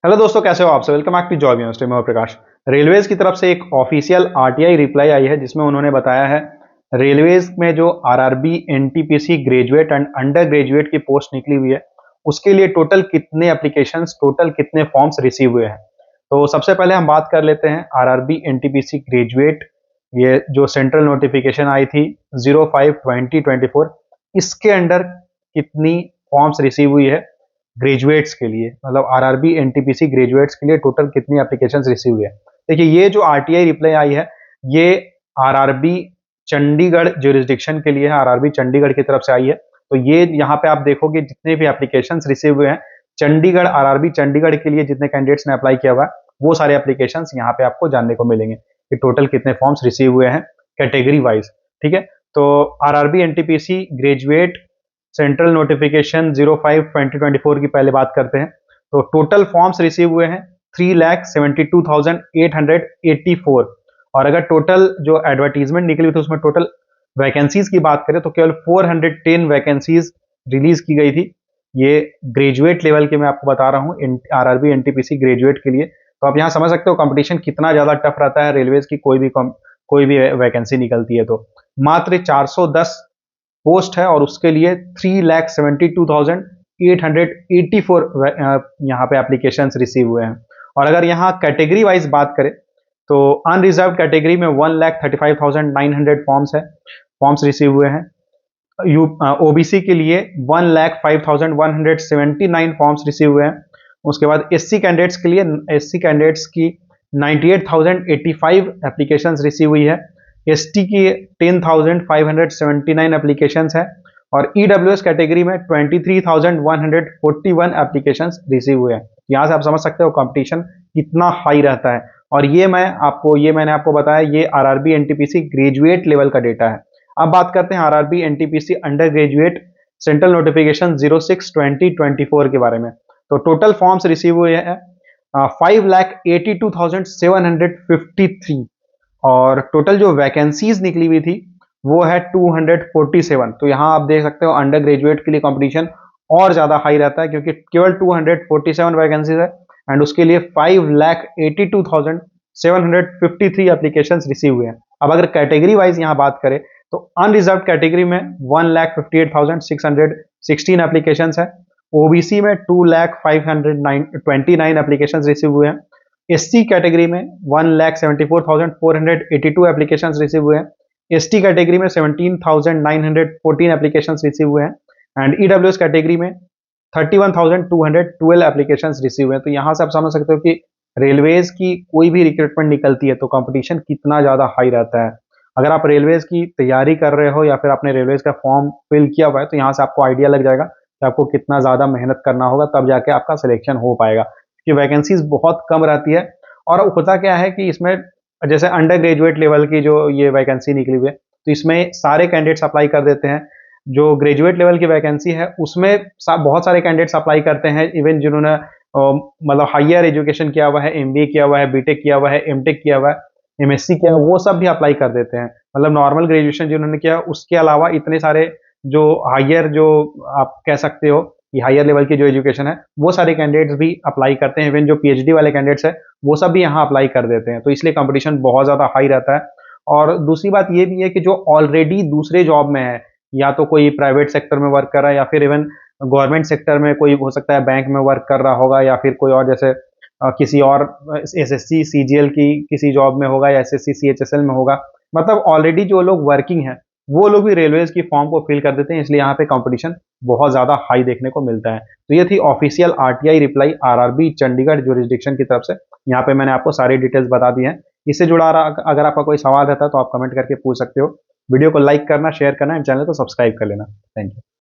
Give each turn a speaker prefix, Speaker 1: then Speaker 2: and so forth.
Speaker 1: Hello दोस्तों, कैसे हो आप सब। Welcome back to job university में प्रकाश। रेलवेज की तरफ से एक ऑफिशियल आरटीआई रिप्लाई आई है जिसमें उन्होंने बताया है रेलवेज में जो RRB NTPC graduate and under graduate की पोस्ट निकली हुई है उसके लिए टोटल कितने एप्लीकेशंस, टोटल कितने फॉर्म्स रिसीव हुए हैं। तो सबसे पहले हम बात कर लेते हैं आरआरबी एनटीपीसी ग्रेजुएट। ये जो सेंट्रल नोटिफिकेशन आई थी 05/2024, इसके अंडर कितनी फॉर्म्स रिसीव हुई है ग्रेजुएट्स के लिए, मतलब आरआरबी एनटीपीसी ग्रेजुएट्स के लिए टोटल कितनी एप्लीकेशंस रिसीव हुए हैं। देखिए, ये जो आरटीआई रिप्लाई आई है ये आरआरबी चंडीगढ़ ज्यूरिसडिक्शन के लिए है, आरआरबी चंडीगढ़ की तरफ से आई है। तो ये यहाँ पे आप देखोगे जितने भी एप्लीकेशंस रिसीव हुए हैं चंडीगढ़, आरआरबी चंडीगढ़ के लिए जितने कैंडिडेट्स ने अप्लाई किया हुआ है वो सारे एप्लीकेशंस यहाँ पे आपको जानने को मिलेंगे कि टोटल कितने फॉर्म्स रिसीव हुए हैं कैटेगरी वाइज। ठीक है, तो RRB NTPC graduate central notification 05/2024 की पहले बात करते हैं। तो टोटल फॉर्म्स रिसीव हुए हैं 3,72,884। और अगर टोटल जो एडवर्टीजमेंट निकली हुई थी उसमें टोटल वैकेंसीज की बात करें तो केवल 410 वैकेंसीज रिलीज की गई थी। ये ग्रेजुएट लेवल के मैं आपको बता रहा हूँ, आरआरबी एनटीपीसी ग्रेजुएट के लिए। तो आप यहाँ समझ सकते हो कंपटीशन कितना ज्यादा टफ रहता है रेलवेज की, कोई भी वैकेंसी निकलती है तो मात्र 410 पोस्ट है और उसके लिए 3,72,884 यहाँ पे एप्लीकेशन रिसीव हुए हैं। और अगर यहाँ कैटेगरी वाइज बात करें तो अनरिजर्व कैटेगरी में 1,35,900 फॉर्म्स रिसीव हुए हैं। ओबीसी के लिए 1,05,179 फॉर्म्स रिसीव हुए हैं। उसके बाद एससी कैंडिडेट्स के लिए, एससी कैंडिडेट्स की 98,085 एप्लीकेशंस रिसीव हुई है। एसटी की 10,579 एप्लीकेशंस है और ईडब्ल्यूएस कैटेगरी में 23,141 एप्लीकेशंस रिसीव हुए हैं। यहाँ से आप समझ सकते हो कंपटीशन कितना हाई रहता है। और ये मैंने आपको बताया, ये आरआरबी एनटीपीसी ग्रेजुएट लेवल का डेटा है। अब बात करते हैं RRB NTPC under graduate central notification 06/2024 के बारे में। तो टोटल फॉर्म्स रिसीव हुए हैं 5,82,753 और टोटल जो वैकेंसीज निकली हुई थी वो है 247। तो यहाँ आप देख सकते हो अंडर ग्रेजुएट के लिए कंपटीशन और ज्यादा हाई रहता है क्योंकि केवल 247 वैकेंसीज है एंड उसके लिए 5,82,753 एप्लीकेशंस रिसीव हुए हैं। अब अगर कैटेगरी वाइज यहाँ बात करें तो अनरिजर्व कैटेगरी में 1,58,616 एप्लीकेशंस है। ओबीसी में 2,529 एप्लीकेशंस रिसीव हुए हैं। एससी कैटेगरी में 1,74,482 एप्लीकेशंस रिसीव हुए हैं। एसटी कैटेगरी में 17,914 एप्लीकेशंस रिसीव हुए हैं एंड ईडब्ल्यूएस कैटेगरी में 31,212 एप्लीकेशंस रिसीव हुए हैं। तो यहाँ से आप समझ सकते हो कि रेलवेज की कोई भी रिक्रूटमेंट निकलती है तो कंपटीशन कितना ज्यादा हाई रहता है। अगर आप रेलवेज की तैयारी कर रहे हो या फिर आपने रेलवेज का फॉर्म फिल किया हुआ है तो यहाँ से आपको आइडिया लग जाएगा कि आपको कितना ज्यादा मेहनत करना होगा, तब जाके आपका सिलेक्शन हो पाएगा कि वैकेंसीज बहुत कम रहती है। और होता क्या है कि इसमें जैसे अंडर ग्रेजुएट लेवल की जो ये वैकेंसी निकली हुई है तो इसमें सारे कैंडिडेट्स अप्लाई कर देते हैं। जो ग्रेजुएट लेवल की वैकेंसी है उसमें बहुत सारे कैंडिडेट्स अप्लाई करते हैं, इवन जिन्होंने मतलब हायर एजुकेशन किया हुआ है, एमबीए किया हुआ है, बीटेक किया हुआ है, एमटेक किया हुआ है, एमएससी किया हुआ है, वो सब भी अप्लाई कर देते हैं। मतलब नॉर्मल ग्रेजुएशन जिन्होंने किया उसके अलावा इतने सारे जो हायर, जो आप कह सकते हो कि हायर लेवल की जो एजुकेशन है वो सारे कैंडिडेट्स भी अप्लाई करते हैं। इवन जो पीएचडी वाले कैंडिडेट्स है वो सब भी यहाँ अप्लाई कर देते हैं। तो इसलिए कंपटीशन बहुत ज्यादा हाई रहता है। और दूसरी बात ये भी है कि जो ऑलरेडी दूसरे जॉब में है, या तो कोई प्राइवेट सेक्टर में वर्क कर रहा है या फिर इवन गवर्नमेंट सेक्टर में कोई हो सकता है बैंक में वर्क कर रहा होगा या फिर कोई और जैसे किसी और एसएससी सीजीएल की किसी जॉब में होगा या एसएससी सीएचएसएल में होगा, मतलब ऑलरेडी जो लोग वर्किंग है वो लोग भी रेलवेज की फॉर्म को फिल कर देते हैं। इसलिए यहाँ पे कंपटीशन बहुत ज्यादा हाई देखने को मिलता है। तो ये थी official RTI reply RRB Chandigarh jurisdiction की तरफ से। यहाँ पे मैंने आपको सारी डिटेल्स बता दी हैं। इससे जुड़ा अगर आपका कोई सवाल रहता है तो आप कमेंट करके पूछ सकते हो। वीडियो को लाइक करना, शेयर करना एंड चैनल को सब्सक्राइब कर लेना। Thank you.